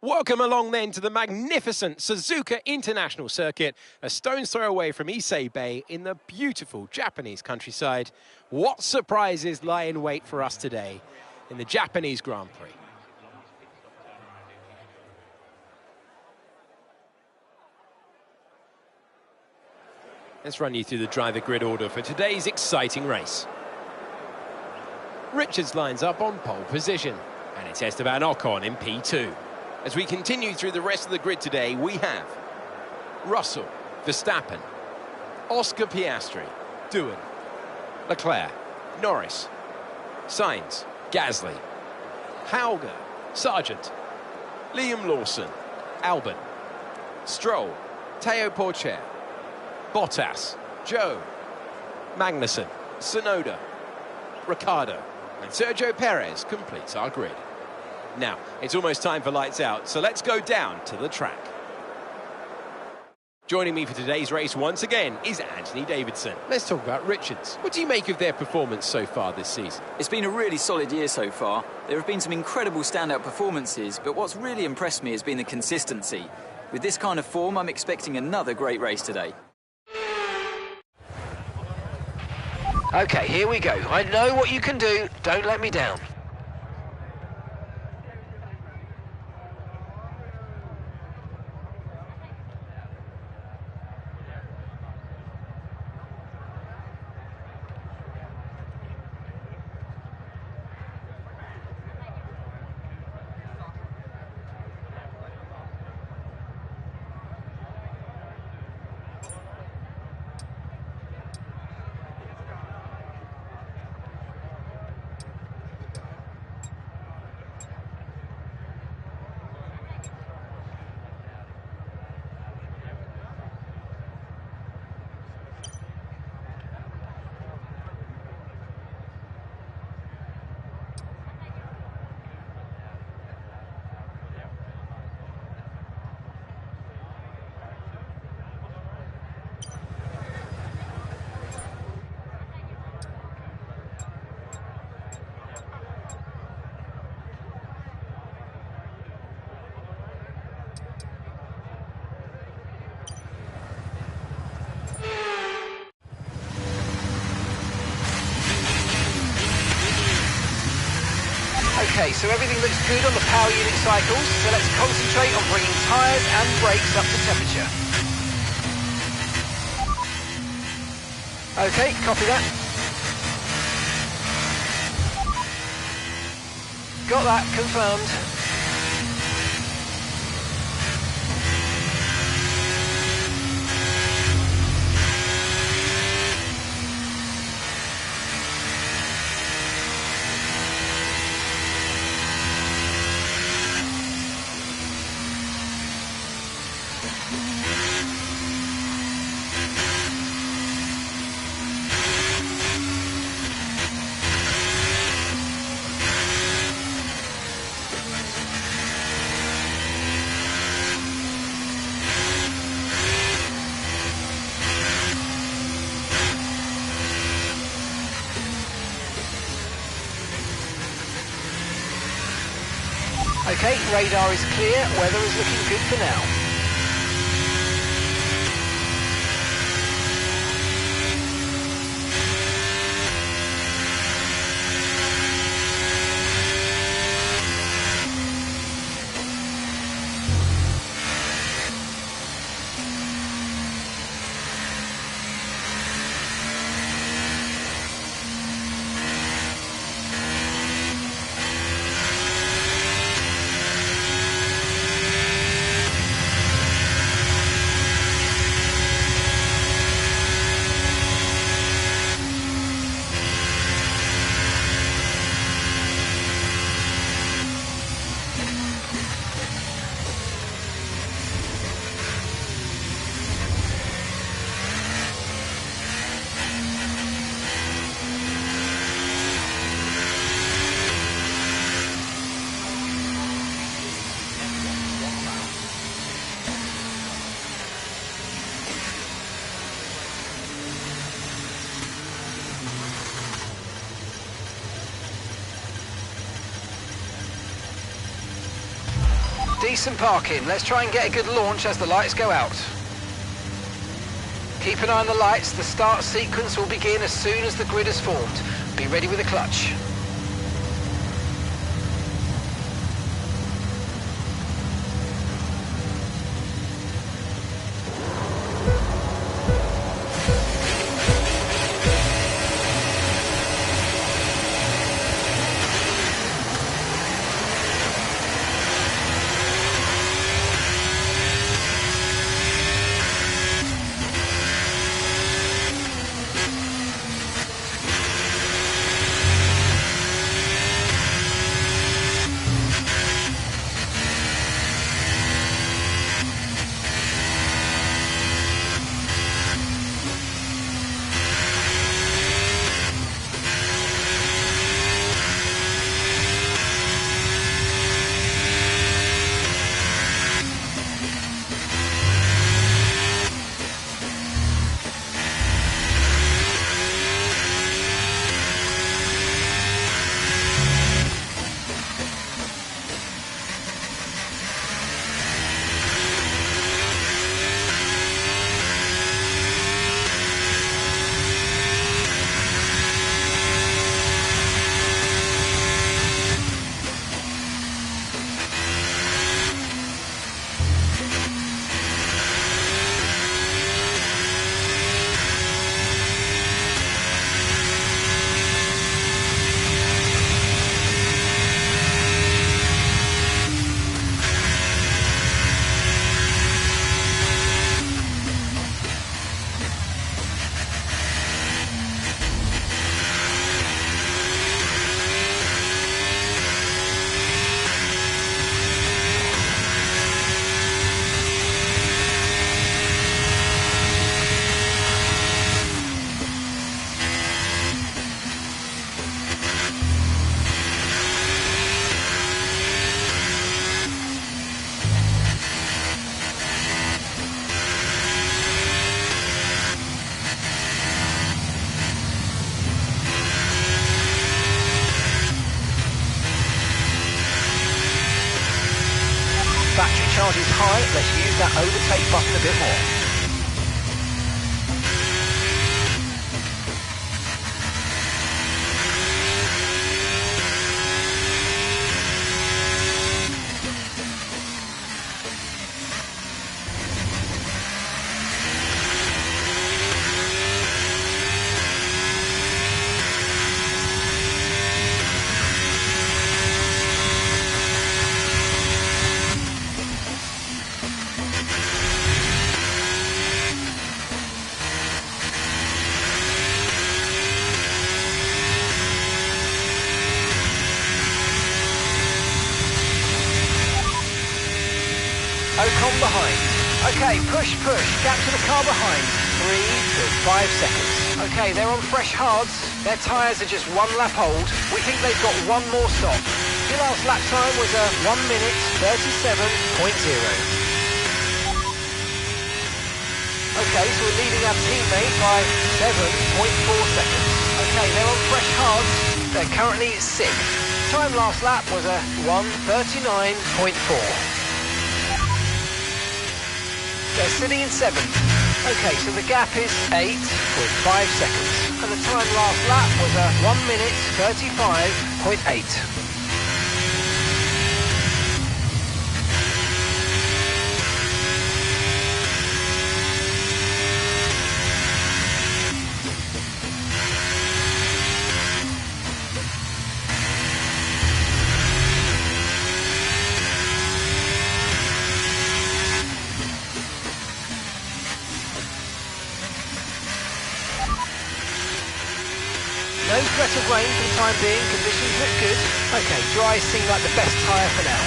Welcome along then to the magnificent Suzuka International Circuit, a stone's throw away from Issei Bay in the beautiful Japanese countryside. What surprises lie in wait for us today in the Japanese Grand Prix? Let's run you through the driver grid order for today's exciting race. Richards lines up on pole position, and it's Esteban Ocon in P2. As we continue through the rest of the grid today, we have Russell, Verstappen, Oscar Piastri, Doohan, Leclerc, Norris, Sainz, Gasly, Hauger, Sargent, Liam Lawson, Albon, Stroll, Teo Porcher, Bottas, Joe, Magnussen, Tsunoda, Ricciardo, and Sergio Perez completes our grid. Now, it's almost time for lights out, so let's go down to the track. Joining me for today's race once again is Anthony Davidson. Let's talk about Richards. What do you make of their performance so far this season? It's been a really solid year so far. There have been some incredible standout performances, but what's really impressed me has been the consistency. With this kind of form, I'm expecting another great race today. Okay, here we go. I know what you can do. Don't let me down. Okay, so everything looks good on the power unit cycles, so let's concentrate on bringing tyres and brakes up to temperature. Okay, copy that. Got that, confirmed. Okay, radar is clear, weather is looking good for now. Decent parking. Let's try and get a good launch as the lights go out. Keep an eye on the lights. The start sequence will begin as soon as the grid is formed. Be ready with the clutch. Battery charge is high, let's use that overtake button a bit more. Ocon behind. Okay, push, gap to the car behind. 3 to 5 seconds. Okay, they're on fresh hards. Their tyres are just 1 lap old. We think they've got 1 more stop. Your last lap time was a 1 minute 37.0. Okay, so we're leading our teammate by 7.4 seconds. Okay, they're on fresh hards. They're currently 6th. Time last lap was a 1:39.4. They're sitting in 7th. Okay, so the gap is 8.5 seconds. And the time last lap was a 1 minute 35.8. No threat of rain for the time being, conditions look good. Okay, dry seem like the best tyre for now.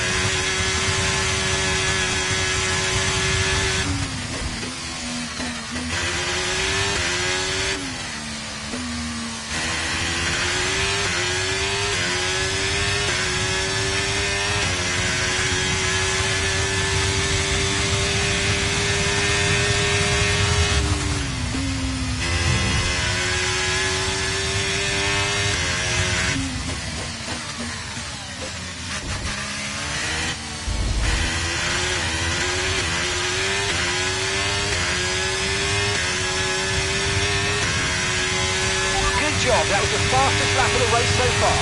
fastest lap of the race so far.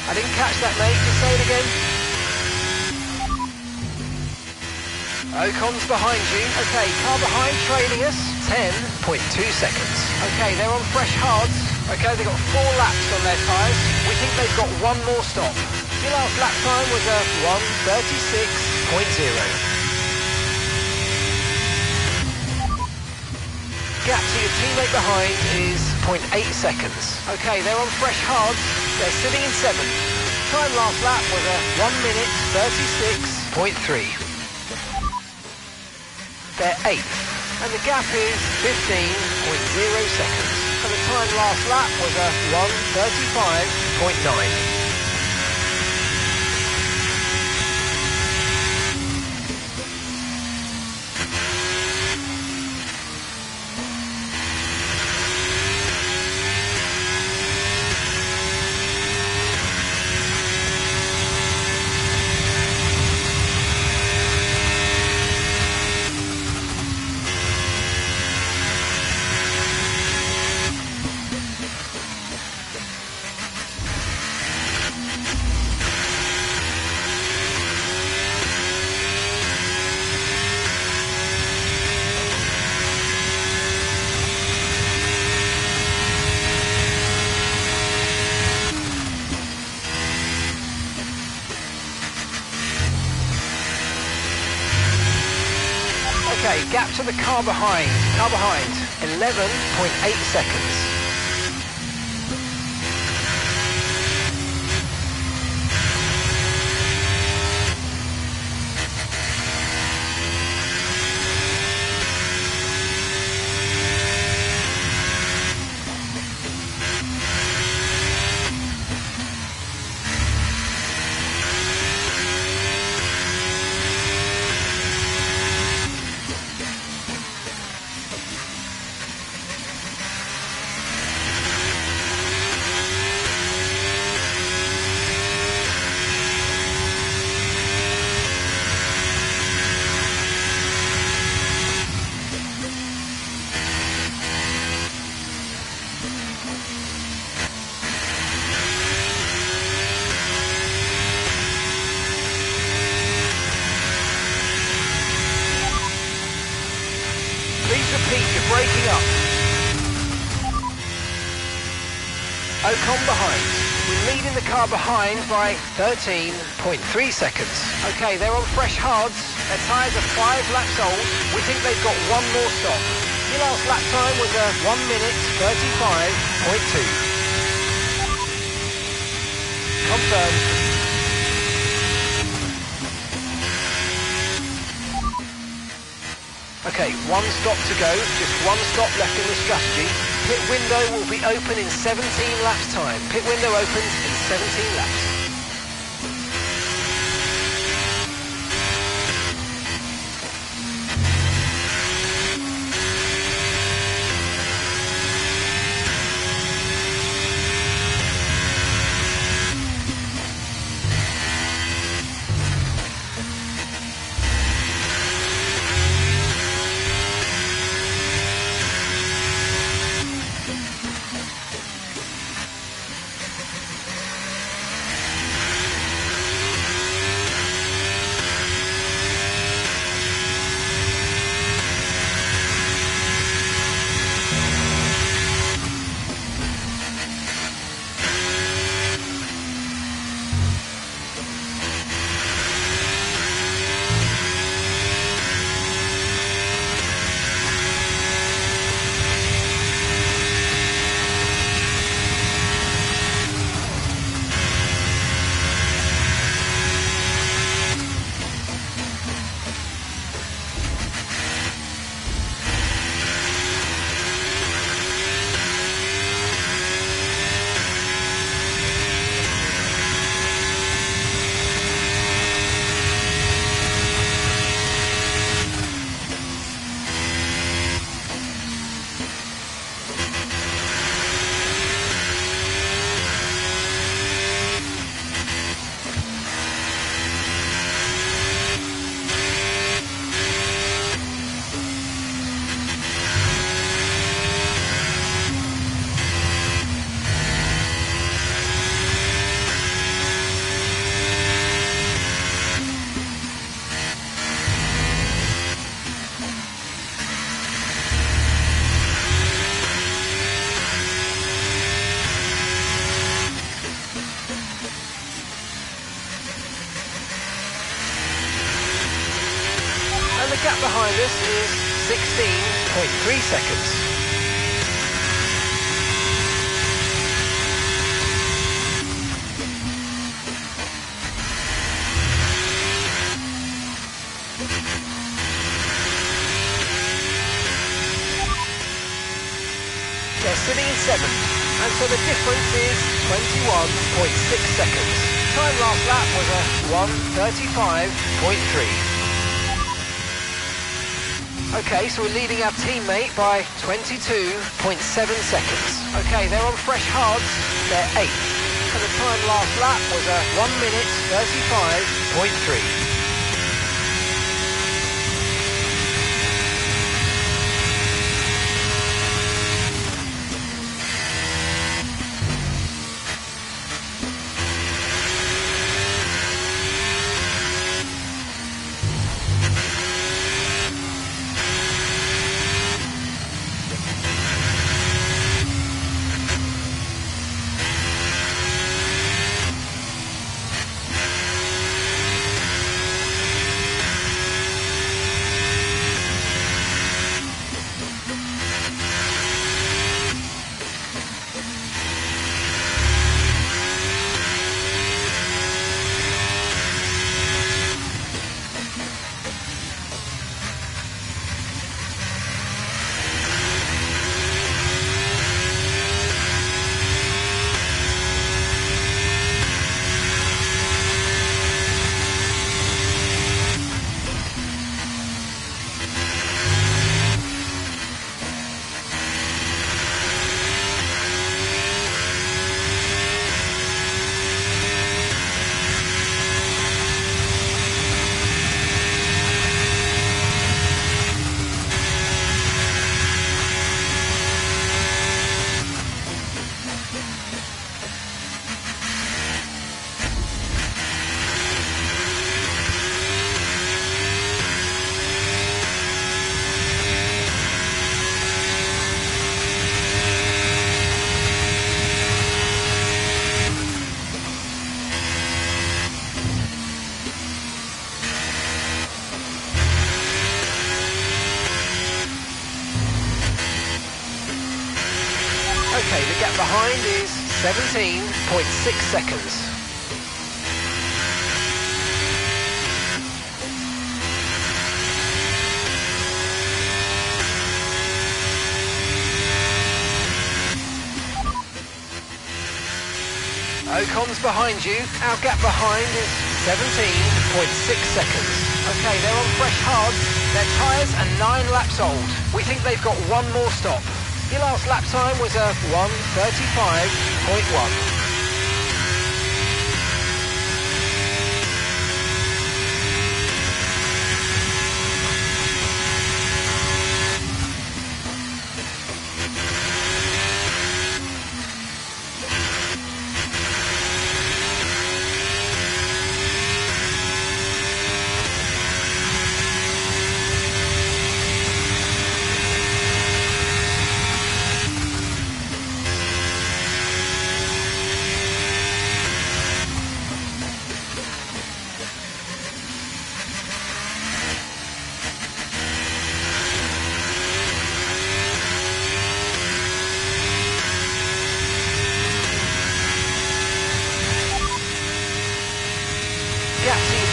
I didn't catch that, mate. Just say it again. Ocon's behind you. Okay, car behind trailing us. 10.2 seconds. Okay, they're on fresh hards. Okay, they've got 4 laps on their tyres. We think they've got 1 more stop. Your last lap time was a 1:36.0. Gap to your teammate behind is 0.8 seconds. Okay, they're on fresh hards. They're sitting in 7th. Time last lap was a 1:36.3. They're 8th. And the gap is 15.0 seconds. And the time last lap was a 1:35.9. Okay, gap to the car behind. 11.8 seconds. You're breaking up. Ocon behind. We're leading the car behind by 13.3 seconds. Okay, they're on fresh hards. Their tyres are 5 laps old. We think they've got 1 more stop. Your last lap time was a 1:35.2. Confirmed. Okay, 1 stop to go, just 1 stop left in the strategy. Pit window will be open in 17 laps time. Pit window opens in 17 laps. The gap behind us is 16.3 seconds. They're sitting in 7th, and so the difference is 21.6 seconds. Time last lap was a 1:35.3. Okay, so we're leading our teammate by 22.7 seconds. Okay, they're on fresh hards, they're 8th, and the time last lap was a 1:35.3. Okay, the gap behind is 17.6 seconds. Ocon's behind you. Our gap behind is 17.6 seconds. Okay, they're on fresh hards. Their tyres are 9 laps old. We think they've got one more stop. Your last lap time was a 1:35.1.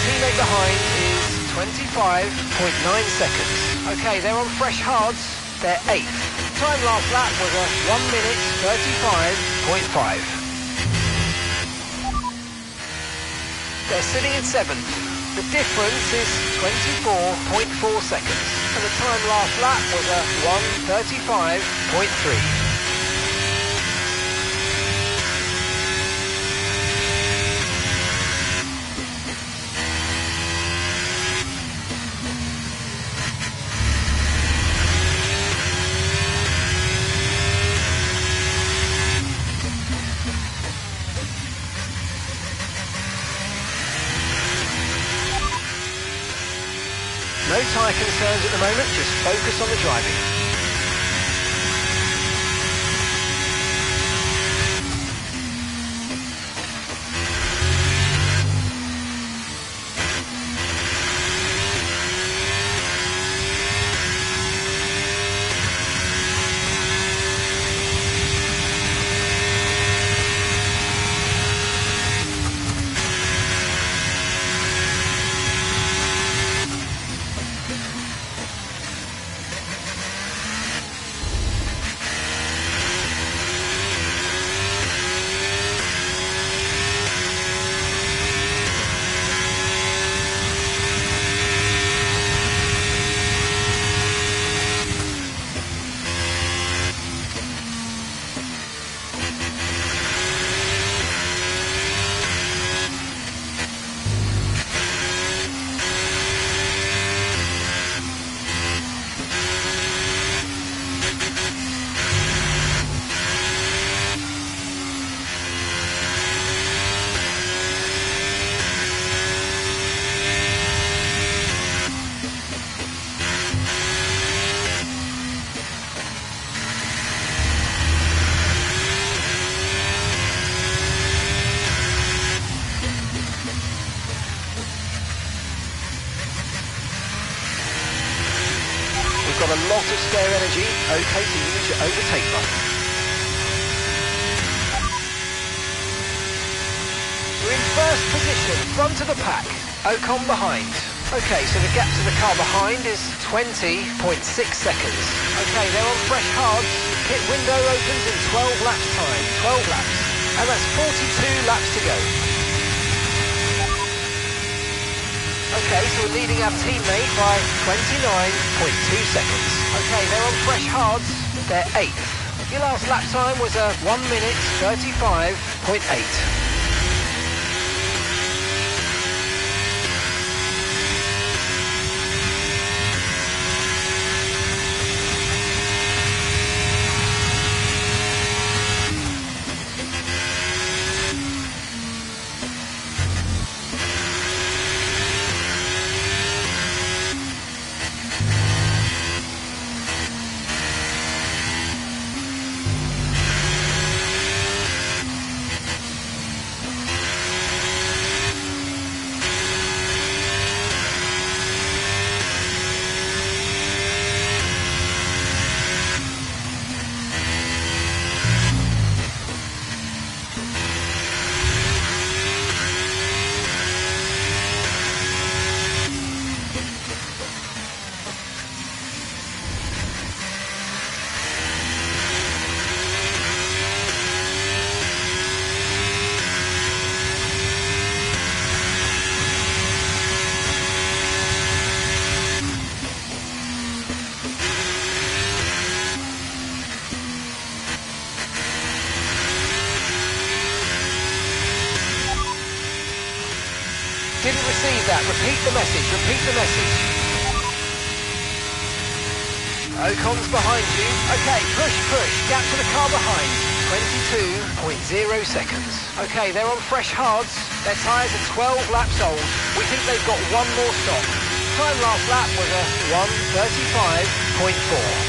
Teammate behind is 25.9 seconds. Okay, they're on fresh hards. They're 8th. Time last lap was a 1:35.5. They're sitting in 7th. The difference is 24.4 seconds. And the time last lap was a 1:35.3. No tyre concerns at the moment, just focus on the driving. got a lot of spare energy. Okay to use your overtake button. We're in first position, front of the pack. Ocon behind. Okay, so the gap to the car behind is 20.6 seconds. Okay, they're on fresh hards. Pit window opens in 12 laps time. 12 laps. And that's 42 laps to go. Okay, so we're leading our teammate by 29.2 seconds. Okay, they're on fresh hards. They're 8th. Your last lap time was a 1 minute 35.8. Didn't receive that. Repeat the message. Repeat the message. Ocon's behind you. Okay, push, push. Gap to the car behind. 22.0 seconds. Okay, they're on fresh hards. Their tyres are 12 laps old. We think they've got one more stop. Time last lap was a 1:35.4.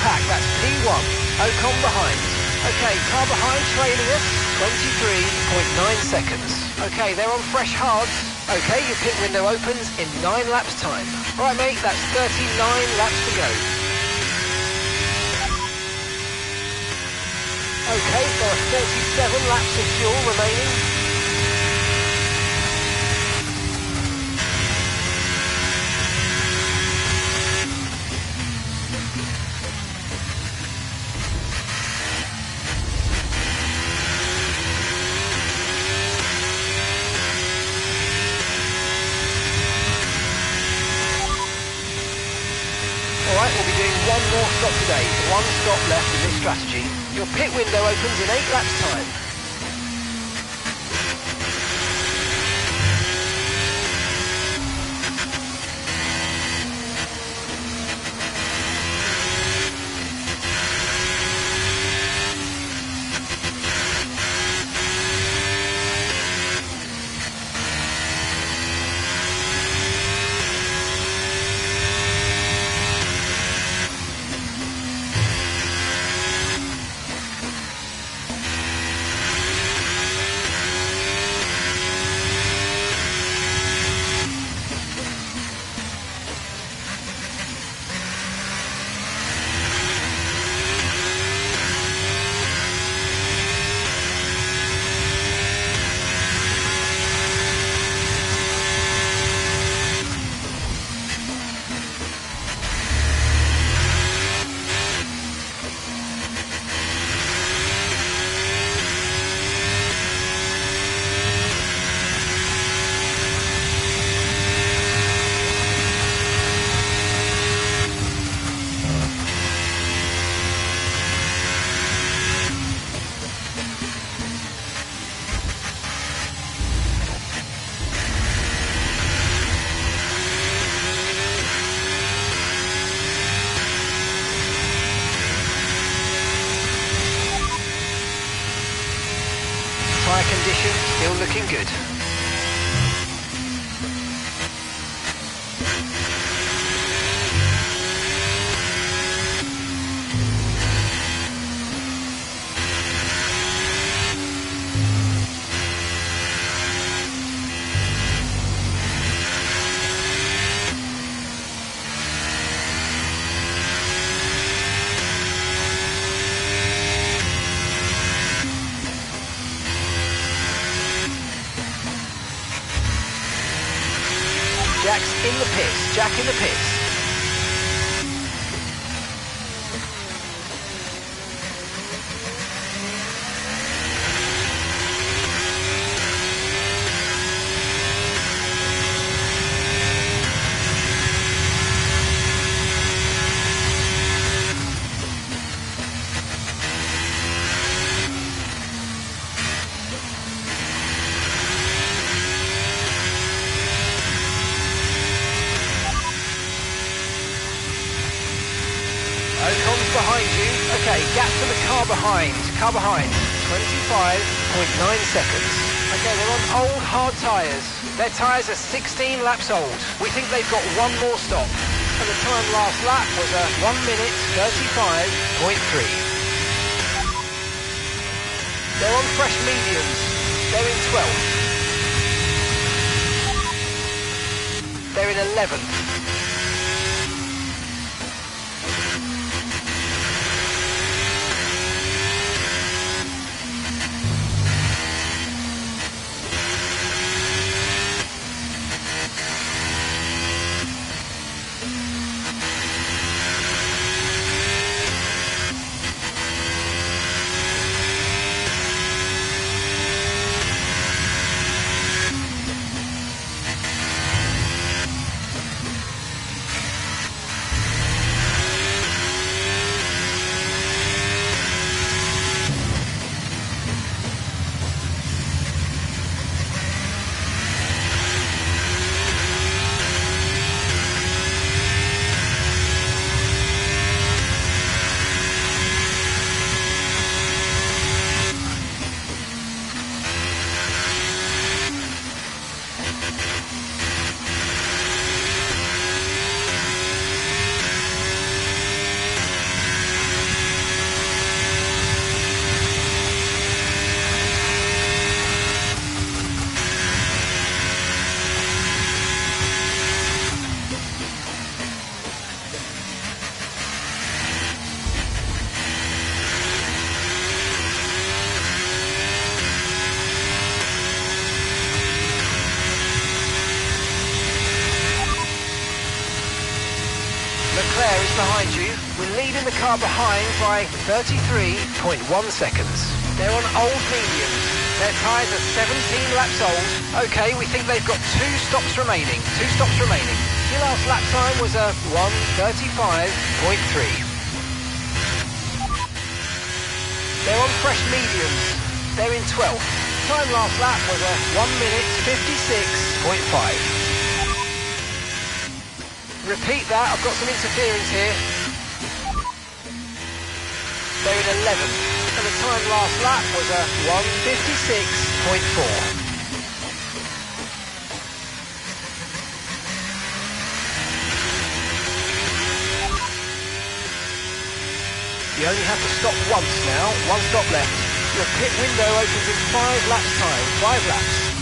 pack, that's P1. Ocon behind. Okay, car behind trailing us, 23.9 seconds. Okay, they're on fresh hards. Okay, your pit window opens in 9 laps time. All right, mate, that's 39 laps to go. Okay, there are 47 laps of fuel remaining. Alright, we'll be doing one more stop today. One stop left in this strategy. Your pit window opens in 8 laps time. Tyre condition still looking good. Jack's in the pits. Jack in the pits. Ocon's behind you. Okay, gap to the car behind. Car behind. 25.9 seconds. Okay, they're on old hard tyres. Their tyres are 16 laps old. We think they've got one more stop. And the time last lap was a 1 minute 35.3. They're on fresh mediums. They're in 12th. They're in 11th. Leclerc is behind you. We're leading the car behind by 33.1 seconds. They're on old mediums. Their tyres are 17 laps old. Okay, we think they've got 2 stops remaining. Your last lap time was a 1:35.3. They're on fresh mediums. They're in 12th. Time last lap was a 1:56.5. Repeat that, I've got some interference here. They're in 11th. And the time last lap was a 1:56.4. You only have to stop once now, 1 stop left. Your pit window opens in 5 laps time, 5 laps.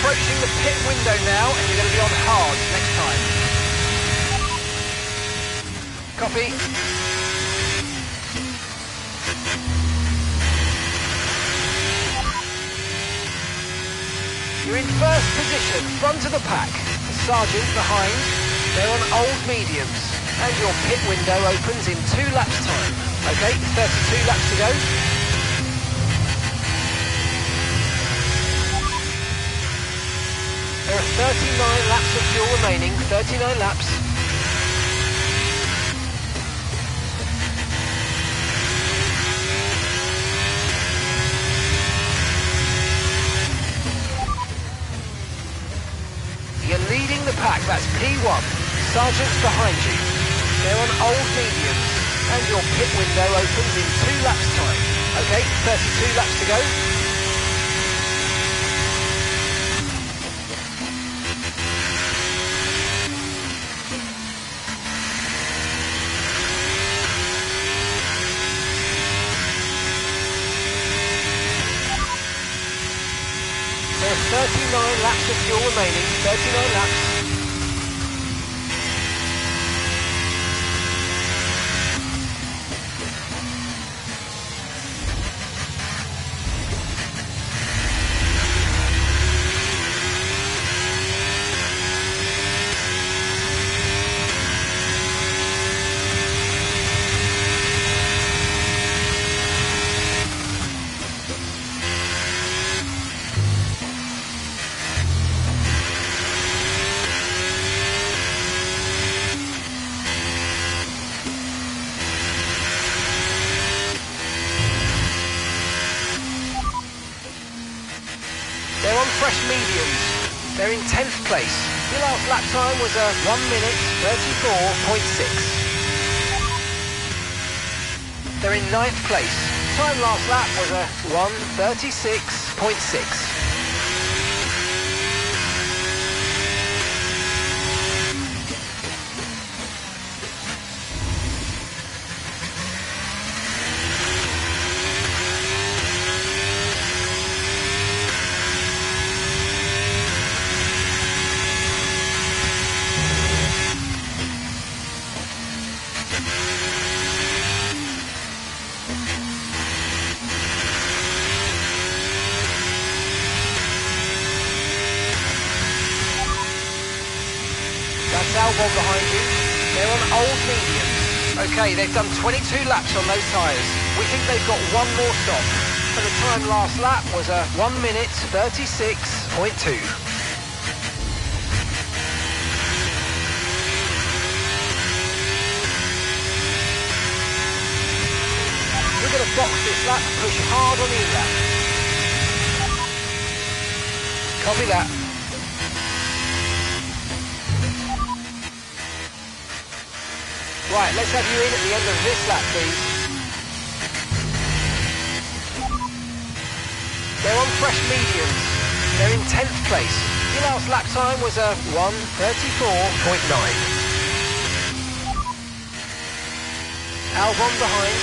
approaching the pit window now, and you're going to be on hard next time. Copy. You're in first position, front of the pack. The sergeant behind. They're on old mediums, and your pit window opens in 2 laps time. Okay, 32 laps to go. There are 39 laps of fuel remaining, 39 laps. You're leading the pack, that's P1. Sergeant's behind you. They're on old mediums, and your pit window opens in 2 laps time. Okay, 32 laps to go. There are 39 laps of fuel remaining, 39 laps. They're on fresh mediums. They're in 10th place. Your last lap time was a 1 minute 34.6. They're in 9th place. Time last lap was a 1:36.6. Albon behind you. They're on old mediums. Okay, they've done 22 laps on those tyres. We think they've got one more stop. And the time last lap was a 1 minute 36.2. We're going to box this lap and push hard on the lap. Copy that. Right, let's have you in at the end of this lap, please. They're on fresh mediums. They're in 10th place. Your last lap time was a 1:34.9. Albon behind.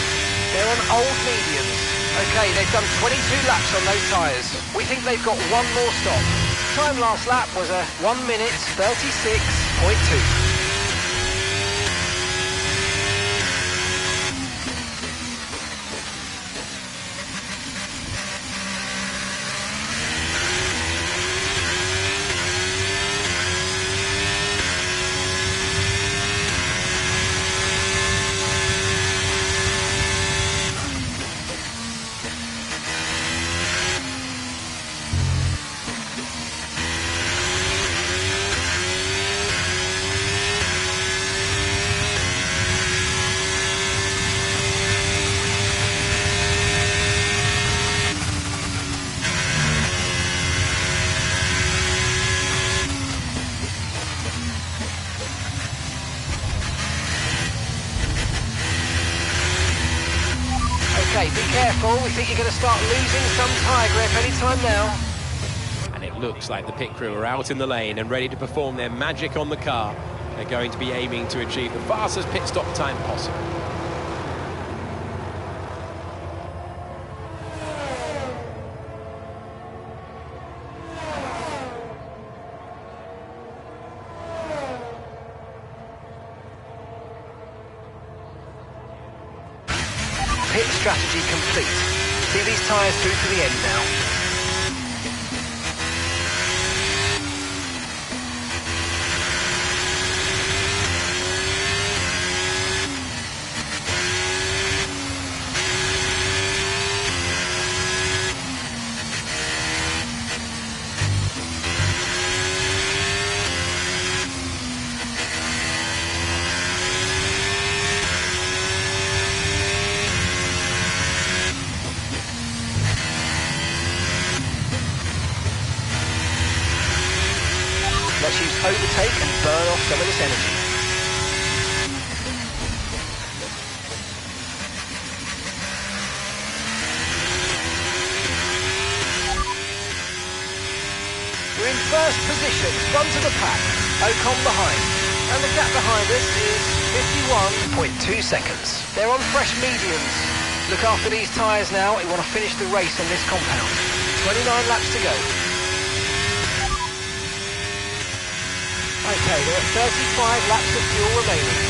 They're on old mediums. Okay, they've done 22 laps on those tyres. We think they've got one more stop. Time last lap was a 1 minute 36.2. Okay, be careful. We think you're going to start losing some tyre grip any time now. And it looks like the pit crew are out in the lane and ready to perform their magic on the car. They're going to be aiming to achieve the fastest pit stop time possible. Pit strategy complete. See these tyres through to the end now. overtake and burn off some of this energy. We're in first position, front of the pack, Ocon behind, and the gap behind us is 51.2 seconds. They're on fresh mediums. Look after these tyres now, we want to finish the race on this compound. 29 laps to go. Okay, there are 35 laps of fuel remaining.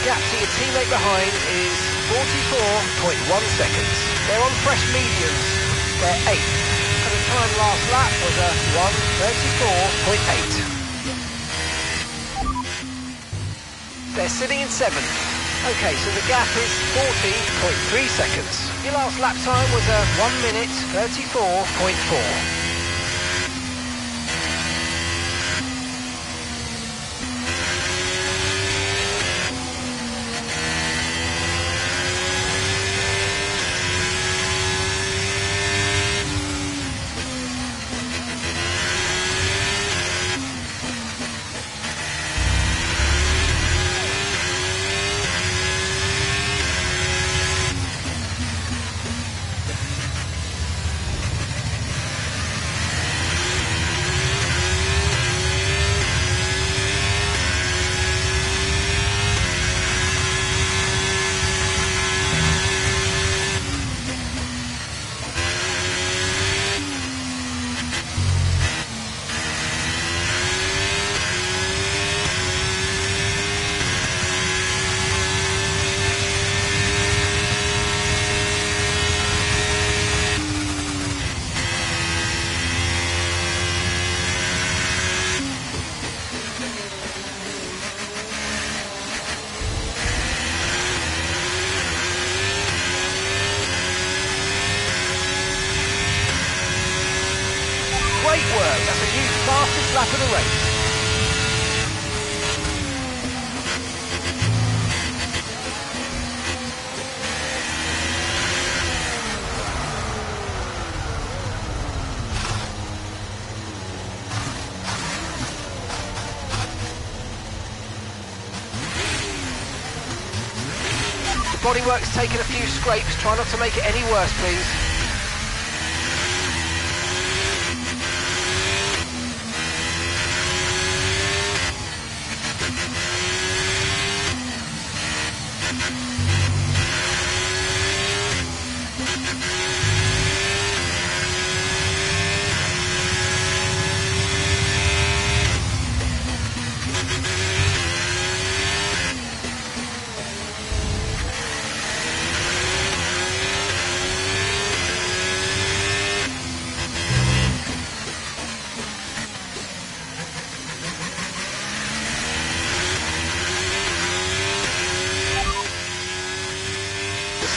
Gap to your teammate behind is 44.1 seconds. They're on fresh mediums. They're 8th. And the time last lap was a 1:34.8. They're sitting in 7th. Okay, so the gap is 40.3 seconds. Your last lap time was a 1:34.4. Great work, that's a new fastest lap of the race. The bodywork's taken a few scrapes, try not to make it any worse please.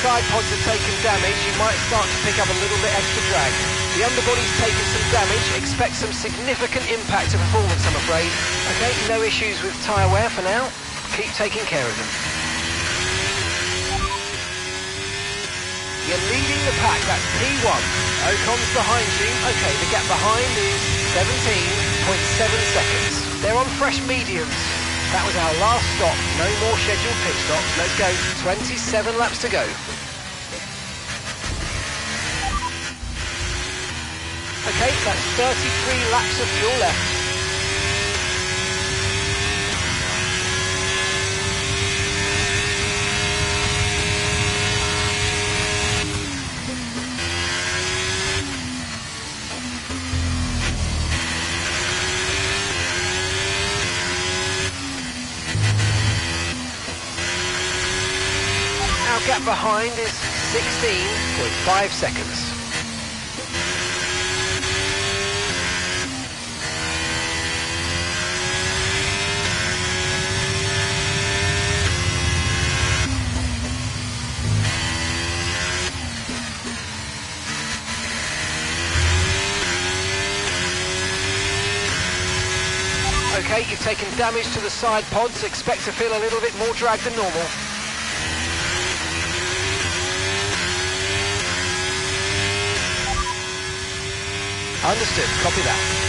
Side pods have taken damage, you might start to pick up a little bit extra drag. The underbody's taken some damage, expect some significant impact to performance I'm afraid. Okay, no issues with tyre wear for now, keep taking care of them. You're leading the pack, that's P1. Ocon's behind you. Okay, the gap behind is 17.7 seconds. They're on fresh mediums. That was our last stop, no more scheduled pit stops. Let's go, 27 laps to go. Okay, that's 33 laps of fuel left. Our gap behind is 16.5 seconds. Okay, Okay, you've taken damage to the side pods. Expect to feel a little bit more drag than normal. Understood, copy that.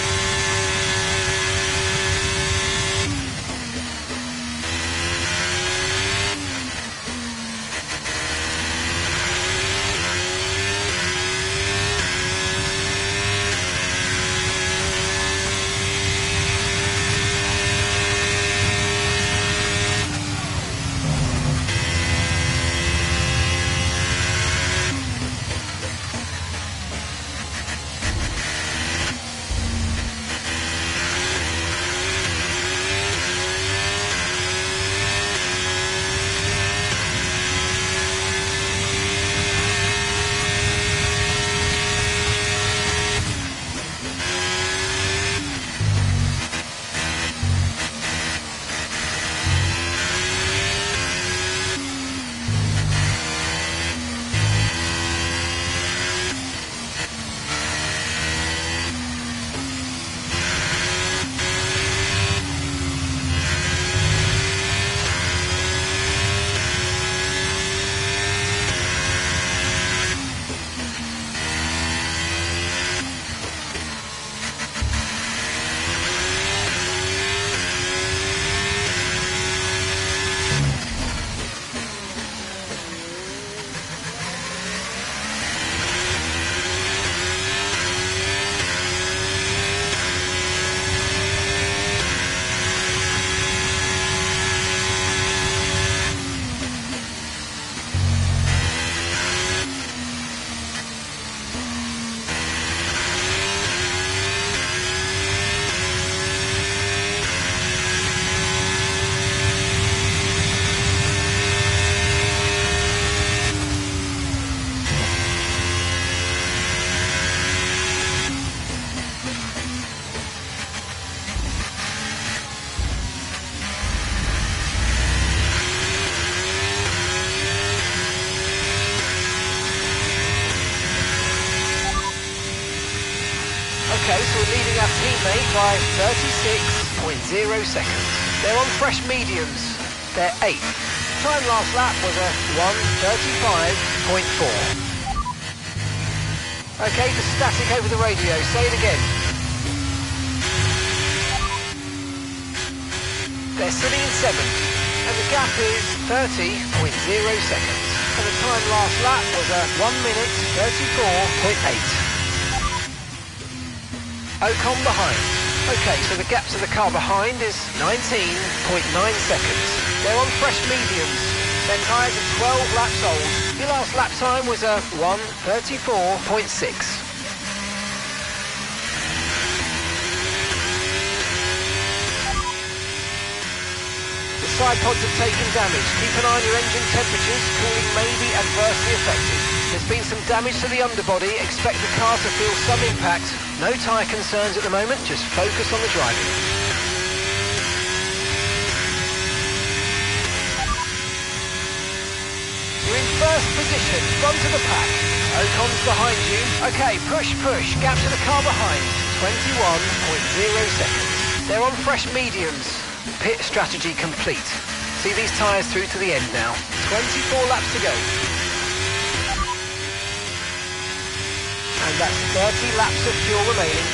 Okay, so we're leading our teammate by 36.0 seconds. They're on fresh mediums. They're 8th. Time last lap was a 1:35.4. Okay, the static over the radio. Say it again. They're sitting in 7th, and the gap is 30.0 seconds. And the time last lap was a 1:34.8. Ocon behind. Okay, so the gap to the car behind is 19.9 seconds. They're on fresh mediums. Their tyres are 12 laps old. Your last lap time was a 1:34.6. The side pods have taken damage. Keep an eye on your engine temperatures. Cooling may be adversely affected. There's been some damage to the underbody. Expect the car to feel some impact. No tyre concerns at the moment, just focus on the driving. You're in first position, front of the pack. Ocon's behind you. Okay, push, push. Gap to the car behind, 21.0 seconds. They're on fresh mediums. Pit strategy complete. See these tyres through to the end now. 24 laps to go. And that's 30 laps of fuel remaining.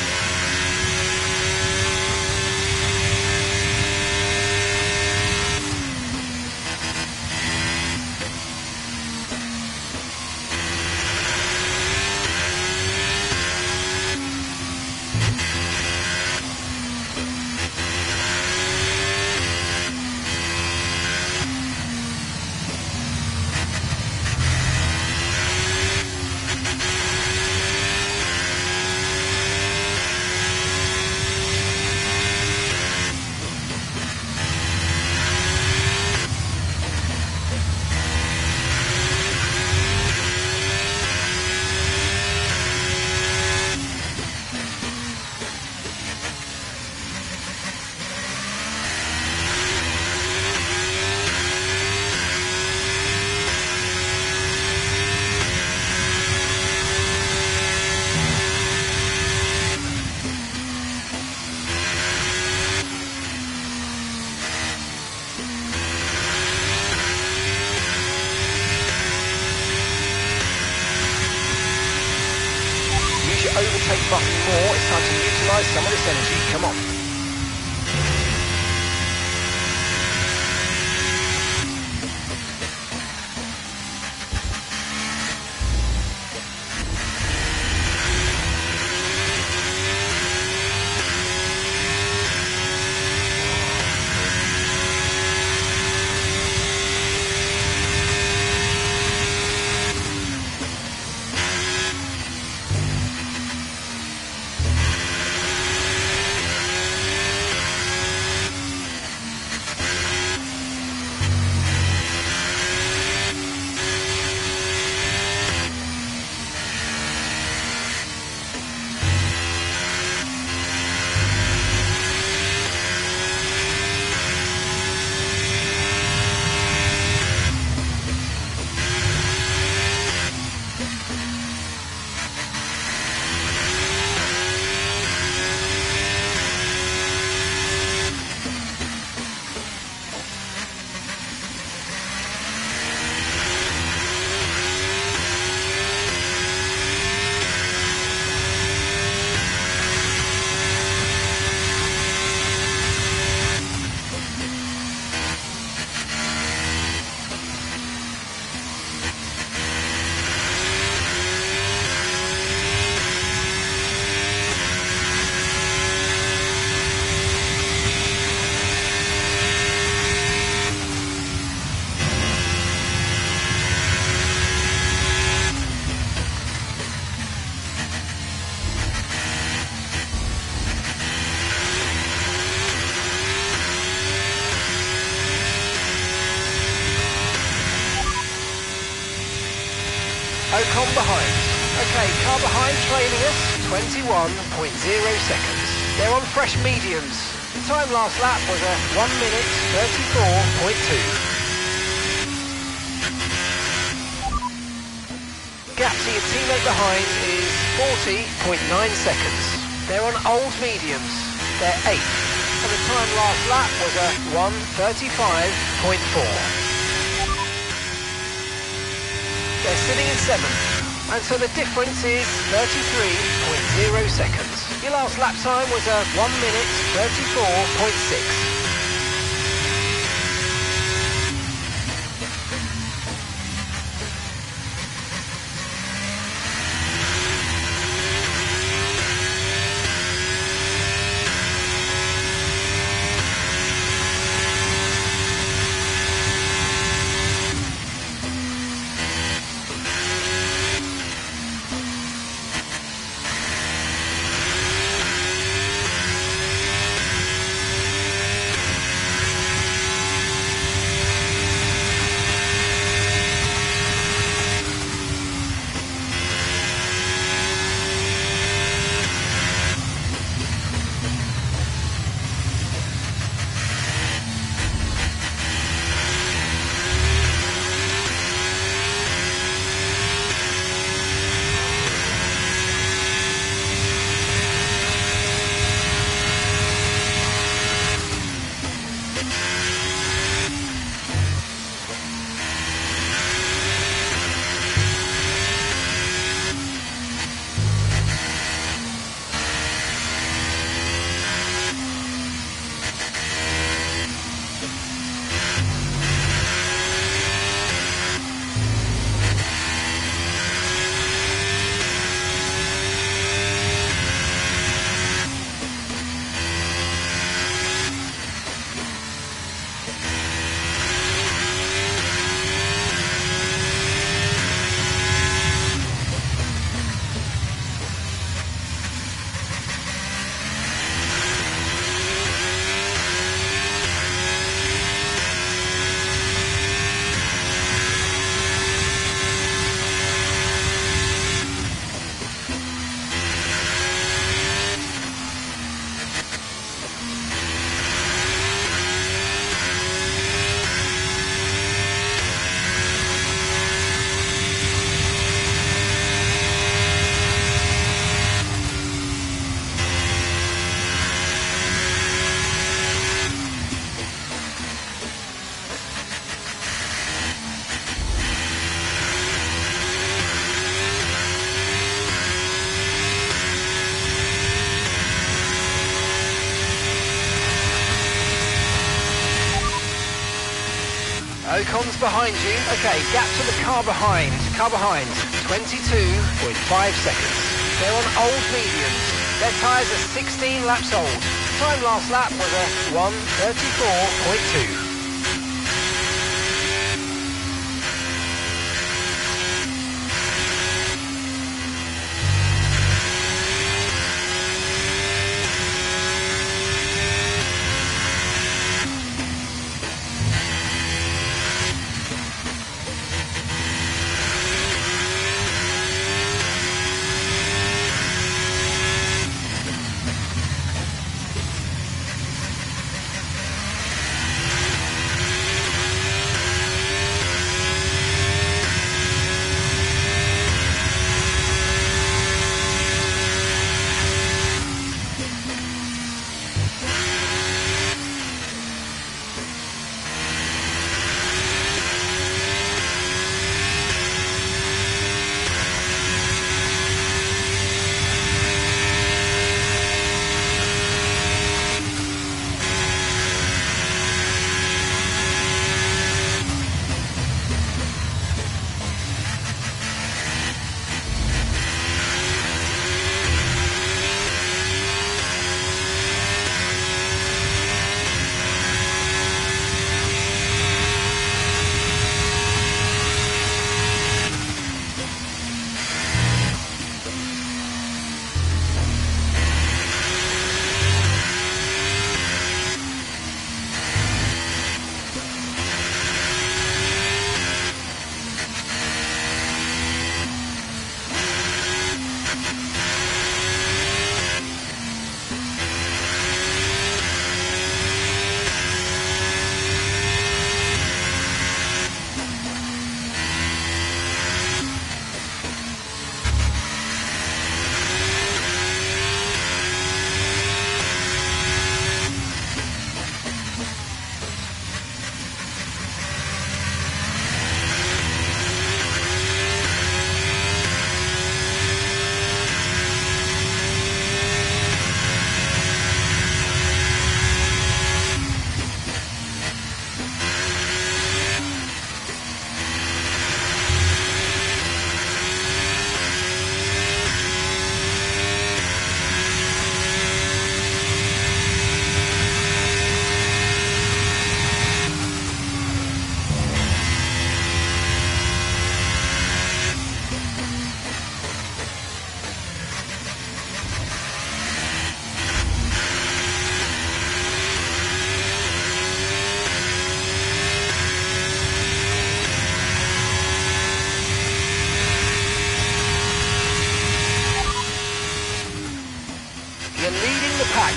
take buffing more. It's time to utilise some of this energy. Come on. Ocon behind. Okay, car behind trailing us, 21.0 seconds. They're on fresh mediums. The time last lap was a 1 minute 34.2. Gap to your teammate behind is 40.9 seconds. They're on old mediums. They're 8th. And the time last lap was a 1:35.4. They're sitting in 7th, and so the difference is 33.0 seconds. Your last lap time was a 1 minute 34.6. Ocon's behind you. Okay, gap to the car behind. Car behind, 22.5 seconds. They're on old mediums. Their tyres are 16 laps old. Time last lap was a 1:34.2.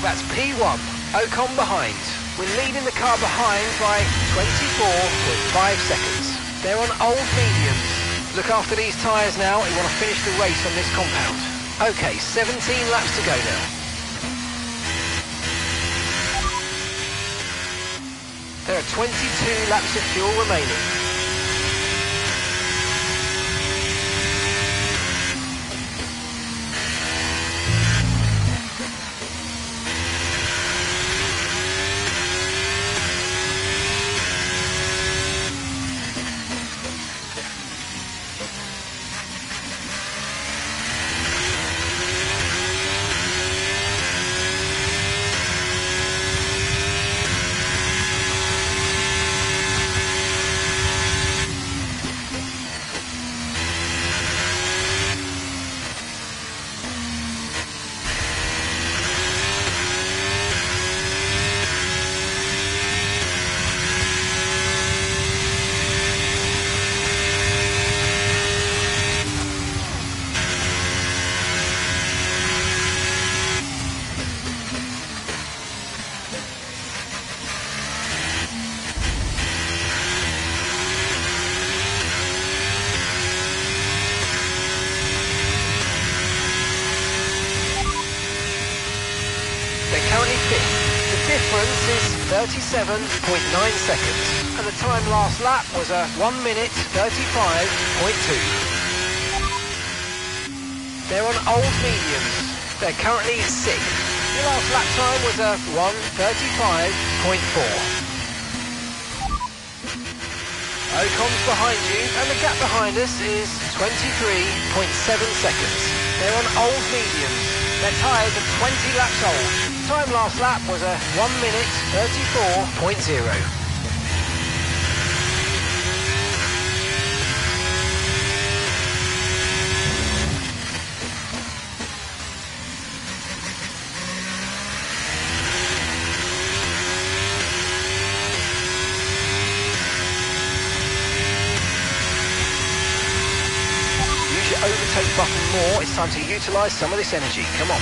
That's P1, Ocon behind. We're leading the car behind by 24.5 seconds. They're on old mediums. Look after these tyres now. We want to finish the race on this compound. Okay, 17 laps to go now. There are 22 laps of fuel remaining. Difference is 37.9 seconds, and the time last lap was a 1:35.2. They're on old mediums. They're currently 6th. The last lap time was a 1:35.4. Ocon's behind you, and the gap behind us is 23.7 seconds. They're on old mediums. Their tyres are 20 laps old. Time last lap was a 1 minute 34.0. Overtake button more. It's time to utilise some of this energy. Come on.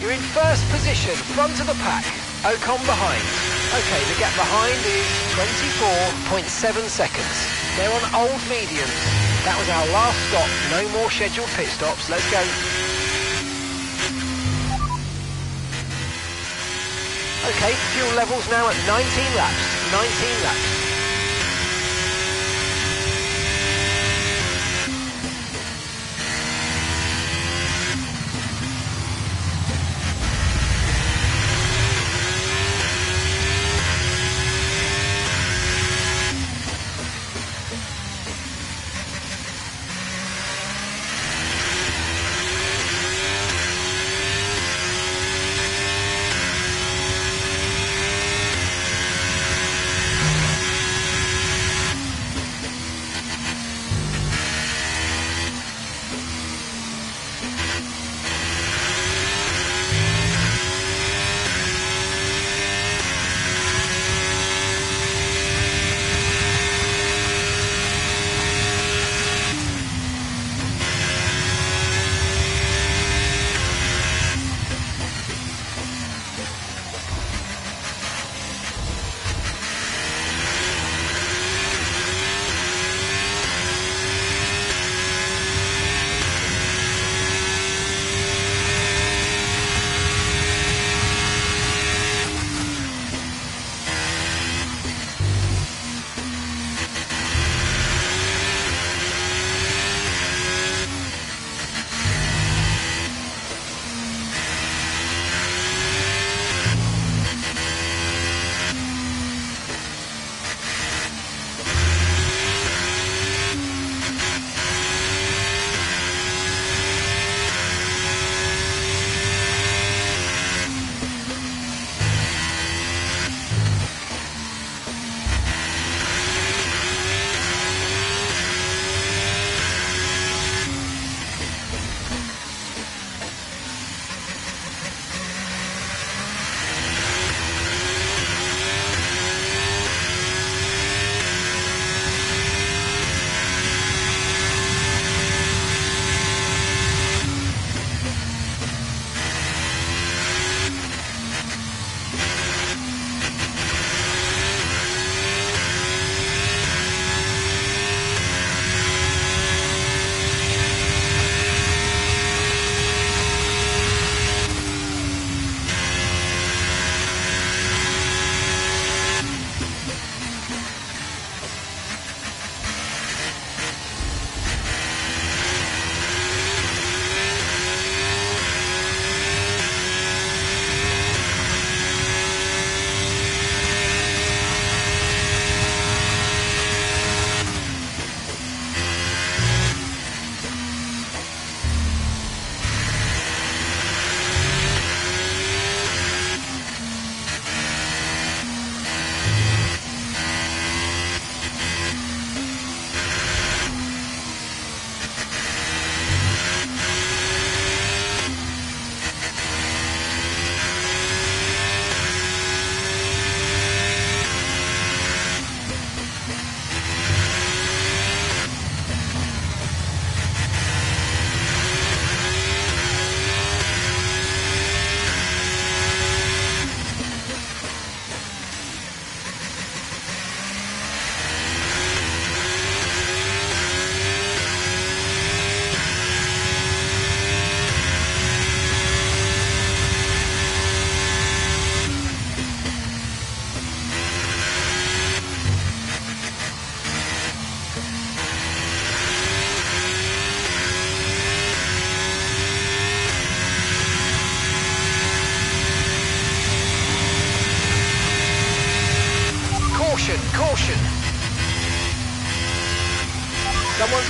You're in first position, front of the pack. Ocon behind. Okay, the gap behind is 24.7 seconds. They're on old mediums. That was our last stop. No more scheduled pit stops. Let's go. Okay, fuel levels now at 19 laps. 19 laps.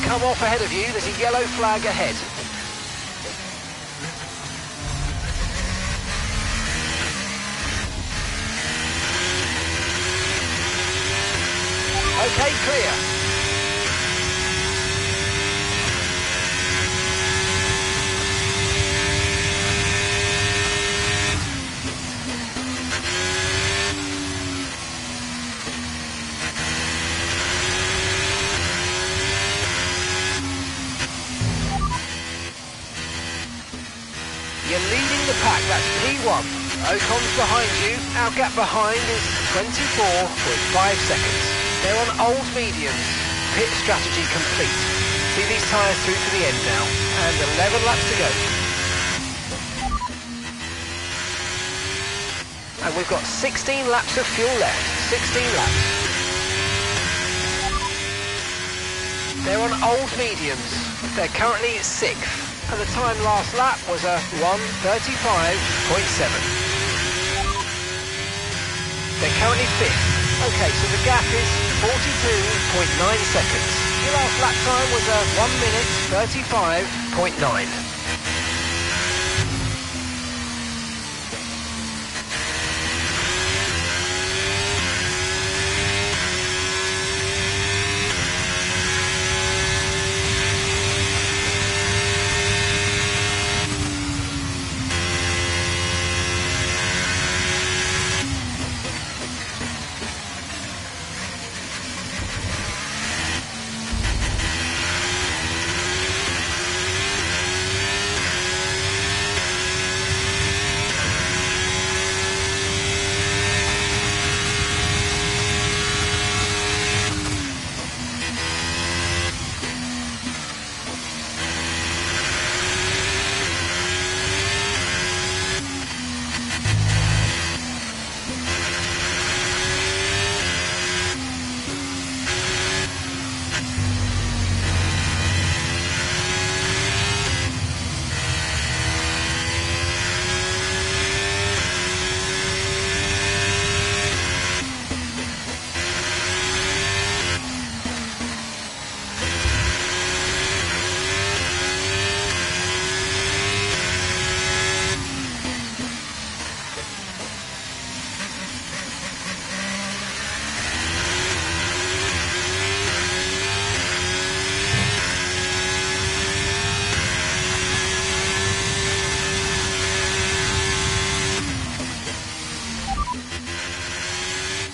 come off ahead of you. There's a yellow flag ahead. Okay, clear. You're leading the pack, that's P1. Ocon's behind you. Our gap behind is 24.5 seconds. They're on old mediums. Pit strategy complete. See these tyres through to the end now. And 11 laps to go. And we've got 16 laps of fuel left. 16 laps. They're on old mediums. They're currently 6th. And the time last lap was a 1:35.7. They're currently 5th. Okay, so the gap is 42.9 seconds. Your last lap time was a 1:35.9.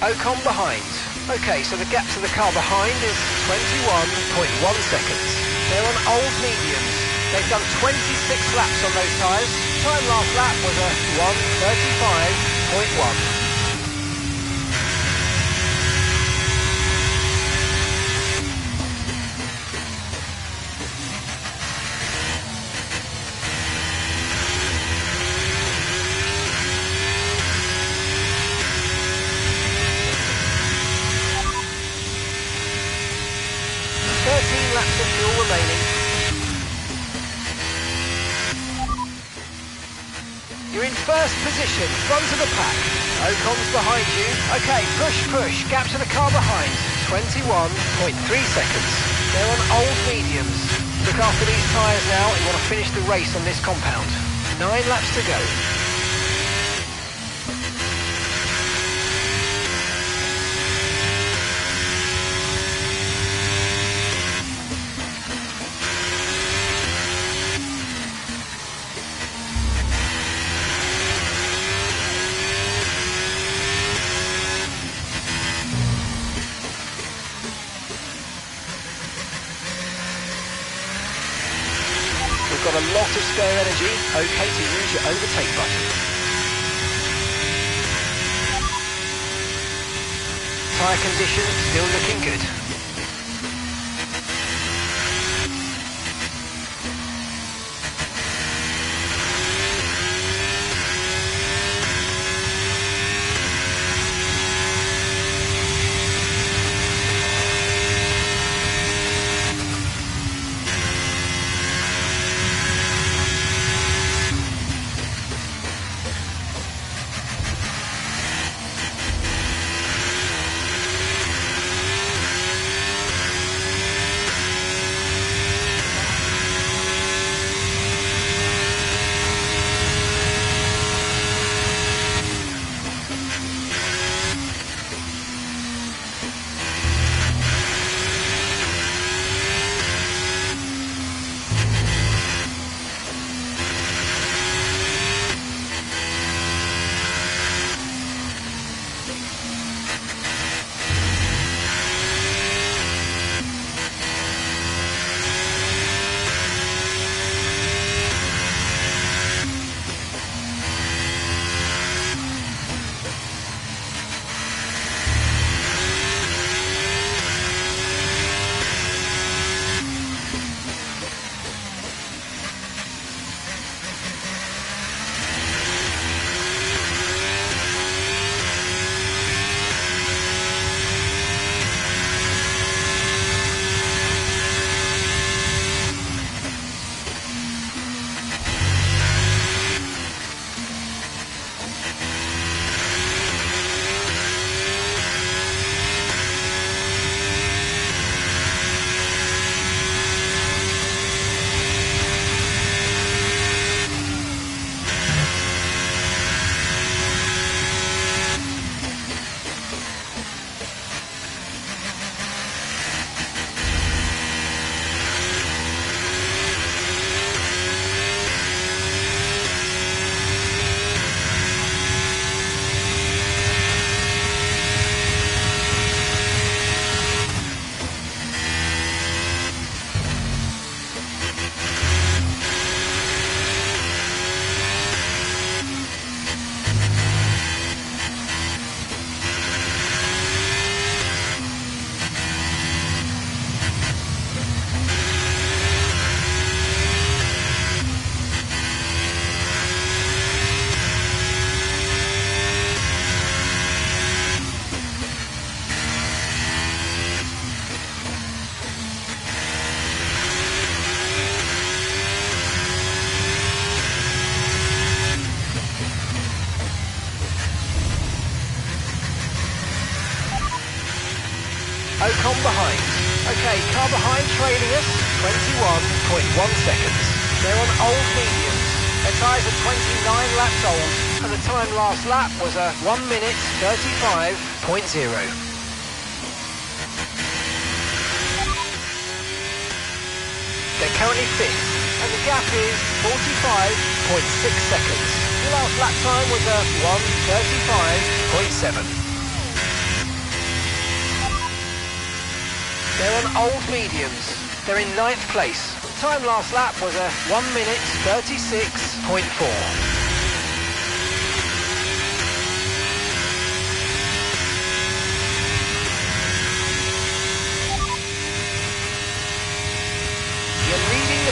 Ocon behind. Okay, so the gap to the car behind is 21.1 seconds. They're on old mediums. They've done 26 laps on those tyres. Time last lap was a 1:35.1. Laps of fuel remaining. You're in first position, front of the pack. Ocon's behind you. Okay, push. Gap to the car behind. 21.3 seconds. They're on old mediums. Look after these tyres now. You want to finish the race on this compound. 9 laps to go. Got a lot of spare energy, okay to use your overtake button. Tyre condition still looking good. behind trailing us, 21.1 seconds. They're on old mediums. Their tyres are 29 laps old, and the time last lap was a 1 minute 35.0. They're currently 5th, and the gap is 45.6 seconds. The last lap time was a 1:35.7. They're on old mediums. They're in 9th place. The time last lap was a 1 minute 36.4.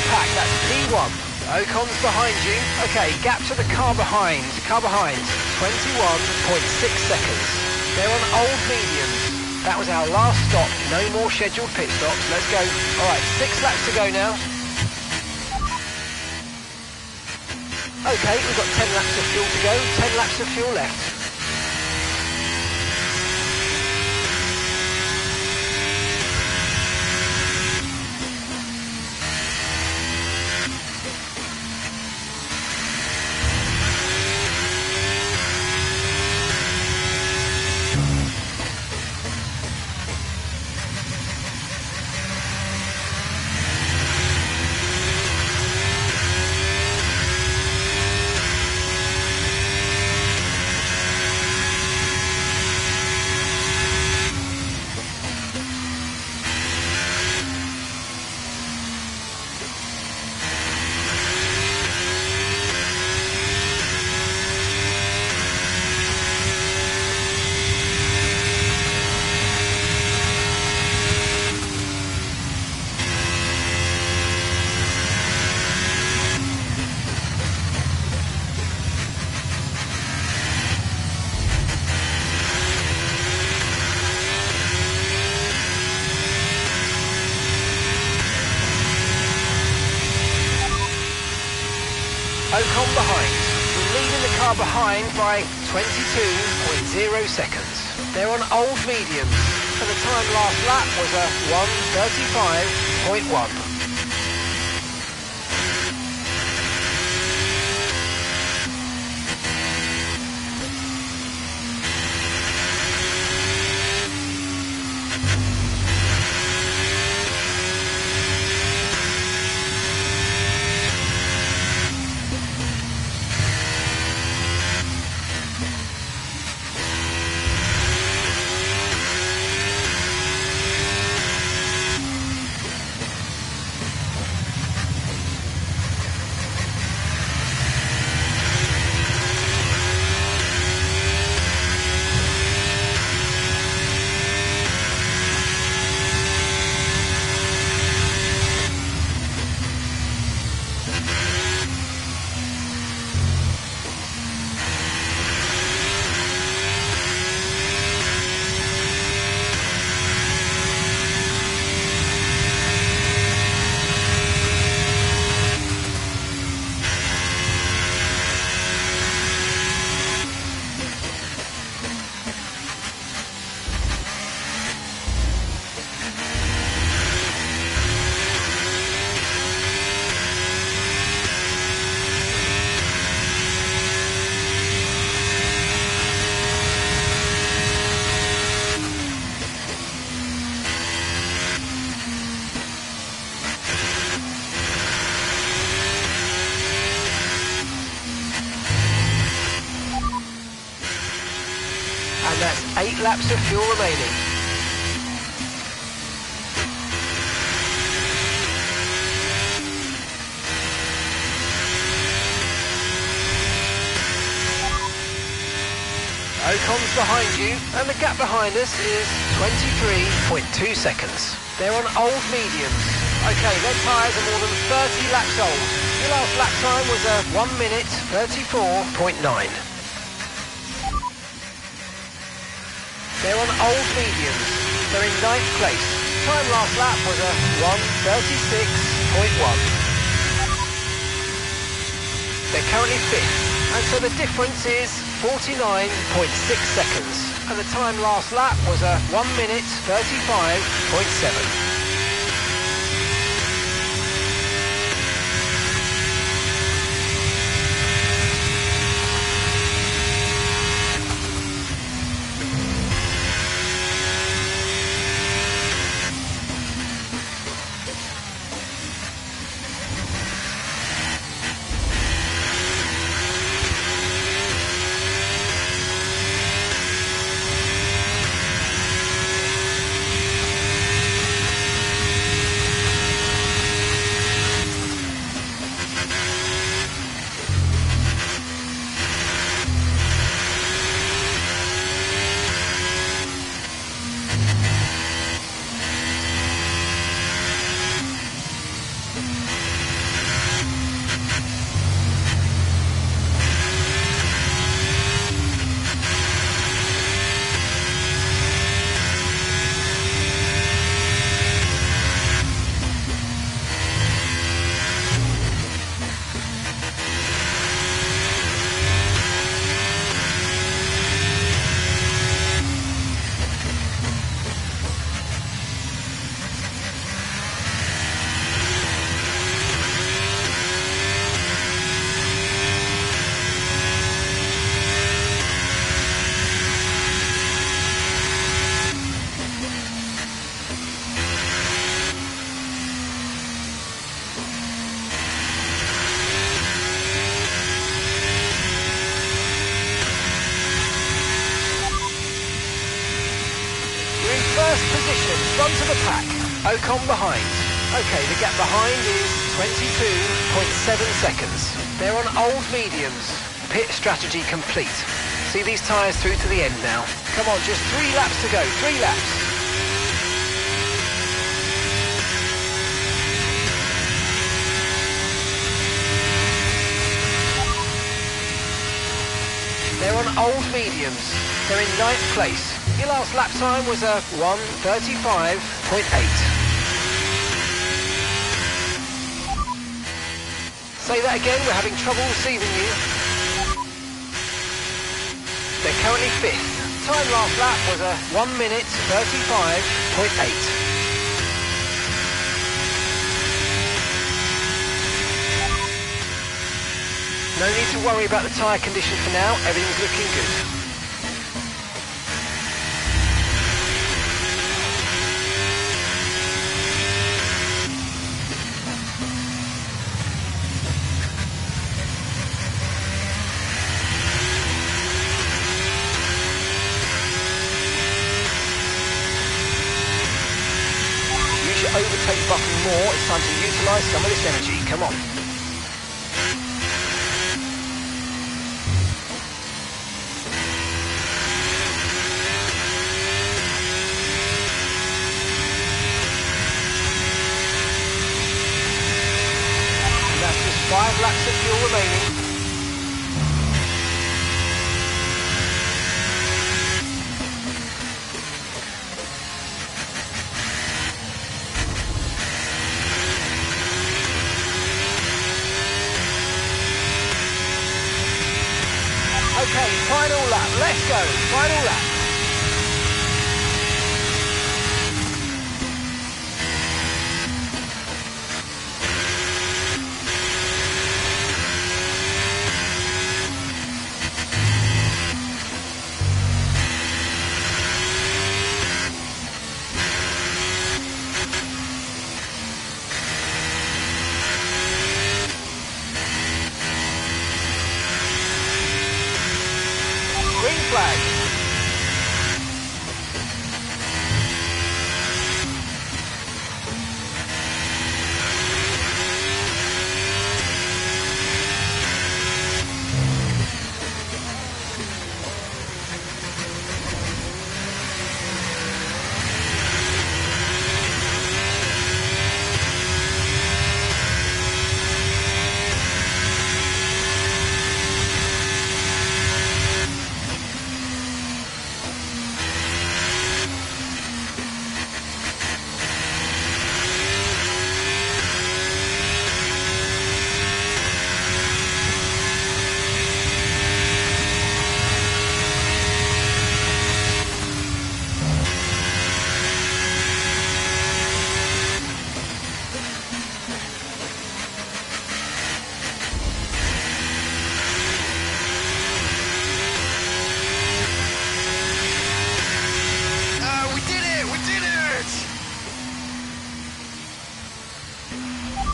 Pack, that's P1. Ocon's behind you. Okay, gap to the car behind. Car behind, 21.6 seconds. They're on old mediums. That was our last stop. No more scheduled pit stops. Let's go. All right, 6 laps to go now. Okay, we've got 10 laps of fuel to go. 10 laps of fuel left. Ocon behind. We're leading the car behind by 22.0 seconds. They're on old mediums, and the time last lap was a 1:35.1. And that's 8 laps of fuel remaining. Ocon's behind you, and the gap behind us is 23.2 seconds. They're on old mediums. Okay, their tyres are more than 30 laps old. The last lap time was a 1 minute 34.9. They're on old mediums. They're in 9th place. Time last lap was a 1:36.1. They're currently 5th, and so the difference is 49.6 seconds. And the time last lap was a 1 minute 35.7. the pack. Ocon behind. Okay, the gap behind is 22.7 seconds. They're on old mediums. Pit strategy complete. See these tyres through to the end now. Come on, just 3 laps to go. 3 laps. They're on old mediums. They're in 9th place. Your last lap time was a 1:35.8. Say that again, we're having trouble receiving you. They're currently 5th. Time last lap was a 1:35.8. No need to worry about the tyre condition for now, everything's looking good. Use your overtake button more, it's time to utilise some of this energy, come on. And that's just 5 laps of fuel remaining. Okay, final lap, let's go, final lap. Green flag.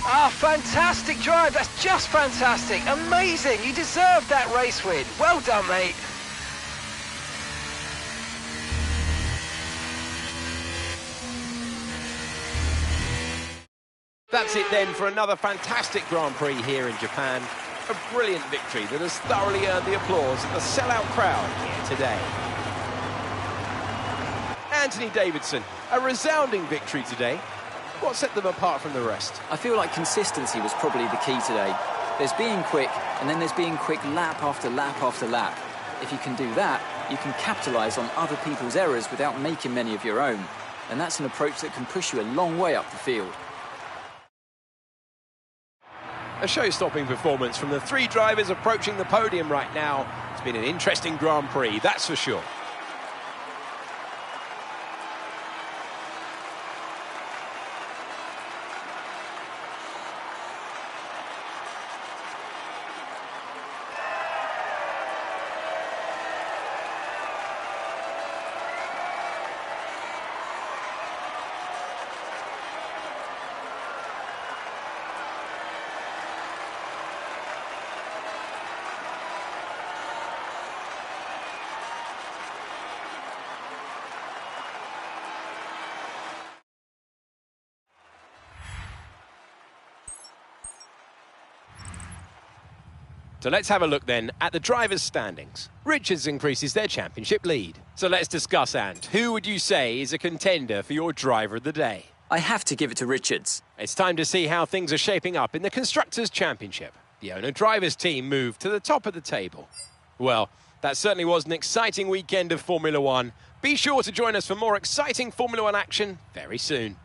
Ah, fantastic drive. That's just fantastic. Amazing. You deserved that race win. Well done, mate. That's it then for another fantastic Grand Prix here in Japan. A brilliant victory that has thoroughly earned the applause of the sellout crowd here today. Anthony Davidson, a resounding victory today. What set them apart from the rest? I feel like consistency was probably the key today. There's being quick, and then there's being quick lap after lap after lap. If you can do that, you can capitalise on other people's errors without making many of your own. And that's an approach that can push you a long way up the field. A show-stopping performance from the 3 drivers approaching the podium right now. It's been an interesting Grand Prix, that's for sure. So let's have a look then at the drivers' standings. Richards increases their championship lead. So let's discuss, Ant. Who would you say is a contender for your driver of the day? I have to give it to Richards. It's time to see how things are shaping up in the Constructors' Championship. The owner-drivers team moved to the top of the table. Well, that certainly was an exciting weekend of Formula One. Be sure to join us for more exciting Formula One action very soon.